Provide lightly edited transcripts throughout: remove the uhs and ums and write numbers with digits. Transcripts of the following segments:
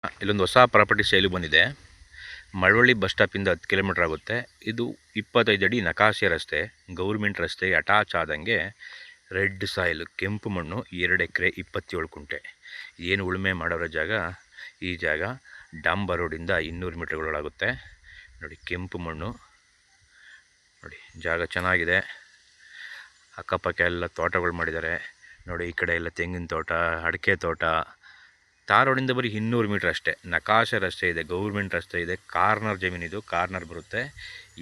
ಇಲ್ಲೊಂದು ಹೊಸ ಪ್ರಾಪರ್ಟಿ ಸೇಲಿಗೆ ಬಂದಿದೆ. ಮಳವಳ್ಳಿ ಬಸ್ ಸ್ಟಾಪಿಂದ 10 ಕಿಲೋಮೀಟ್ರ್ ಆಗುತ್ತೆ. ಇದು 25 ಅಡಿ ನಕಾಶೆ ರಸ್ತೆ, ಗೌರ್ಮೆಂಟ್ ರಸ್ತೆ ಅಟ್ಯಾಚ್ ಆದಂಗೆ ರೆಡ್ ಸಾಯಿಲ್, ಕೆಂಪು ಮಣ್ಣು, 2 ಎಕರೆ 27 ಕುಂಟೆ. ಏನು ಉಳುಮೆ ಮಾಡೋರ ಜಾಗ ಈ ಜಾಗ. ಡಾಂಬರ್ ರೋಡಿಂದ 200 ಮೀಟರ್ಗಳಾಗುತ್ತೆ. ನೋಡಿ, ಕೆಂಪು ಮಣ್ಣು ನೋಡಿ, ಜಾಗ ಚೆನ್ನಾಗಿದೆ. ಅಕ್ಕಪಕ್ಕ ಎಲ್ಲ ತೋಟಗಳು ಮಾಡಿದ್ದಾರೆ ನೋಡಿ. ಈ ಕಡೆ ಎಲ್ಲ ತೆಂಗಿನ ತೋಟ, ಅಡಿಕೆ ತೋಟ. ತಾರ್ ರೋಡಿಂದ ಬರೀ 200 ಮೀಟ್ರ್ ಅಷ್ಟೇ. ನಕಾಶೆ ರಸ್ತೆ ಇದೆ, ಗೌರ್ಮೆಂಟ್ ರಸ್ತೆ ಇದೆ. ಕಾರ್ನರ್ ಜಮೀನಿದು, ಕಾರ್ನರ್ ಬರುತ್ತೆ.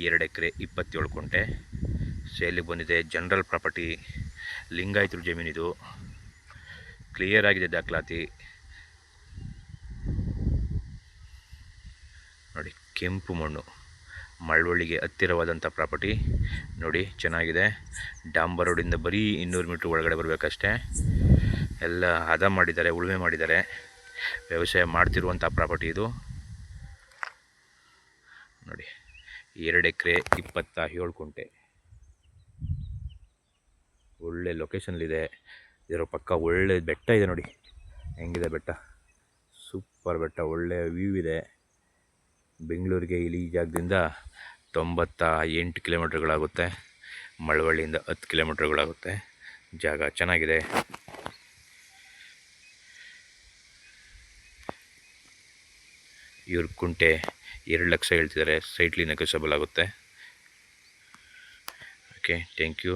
2 ಎಕರೆ 27 ಕುಂಟೆ ಸೇಲಿಗೆ ಬಂದಿದೆ. ಜನರಲ್ ಪ್ರಾಪರ್ಟಿ, ಲಿಂಗಾಯತರ ಜಮೀನಿದು. ಕ್ಲಿಯರ್ ಆಗಿದೆ ದಾಖಲಾತಿ ನೋಡಿ. ಕೆಂಪು ಮಣ್ಣು, ಮಳವಳ್ಳಿಗೆ ಹತ್ತಿರವಾದಂಥ ಪ್ರಾಪರ್ಟಿ ನೋಡಿ, ಚೆನ್ನಾಗಿದೆ. ಡಾಂಬರ್ ರೋಡಿಂದ ಬರೀ 200 ಮೀಟ್ರ್ ಒಳಗಡೆ ಬರಬೇಕಷ್ಟೇ. ಎಲ್ಲ ಹದ ಮಾಡಿದ್ದಾರೆ, ಉಳುಮೆ ಮಾಡಿದ್ದಾರೆ. ವ್ಯವಸಾಯ ಮಾಡ್ತಿರುವಂಥ ಪ್ರಾಪರ್ಟಿ ಇದು ನೋಡಿ. 2 ಎಕರೆ 27 ಕುಂಟೆ. ಒಳ್ಳೆ ಲೊಕೇಶನ್ಲಿದೆ. ಇದರ ಪಕ್ಕ ಒಳ್ಳೆ ಬೆಟ್ಟ ಇದೆ ನೋಡಿ, ಹೆಂಗಿದೆ ಬೆಟ್ಟ. ಸೂಪರ್ ಬೆಟ್ಟ, ಒಳ್ಳೆ ವ್ಯೂ ಇದೆ. ಬೆಂಗಳೂರಿಗೆ ಇಲ್ಲಿ ಈ ಜಾಗದಿಂದ 98 ಕಿಲೋಮೀಟ್ರ್ಗಳಾಗುತ್ತೆ. ಮಳವಳ್ಳಿಯಿಂದ 10 ಕಿಲೋಮೀಟ್ರ್ಗಳಾಗುತ್ತೆ. ಜಾಗ ಚೆನ್ನಾಗಿದೆ. ಇವ್ರ ಕುಂಟೆ 2 ಲಕ್ಷ ಹೇಳ್ತಿದ್ದಾರೆ. ಸೈಟ್ಲಿ ನೆಗೋಷಿಯಬಲ್ ಆಗುತ್ತೆ. Okay, thank you.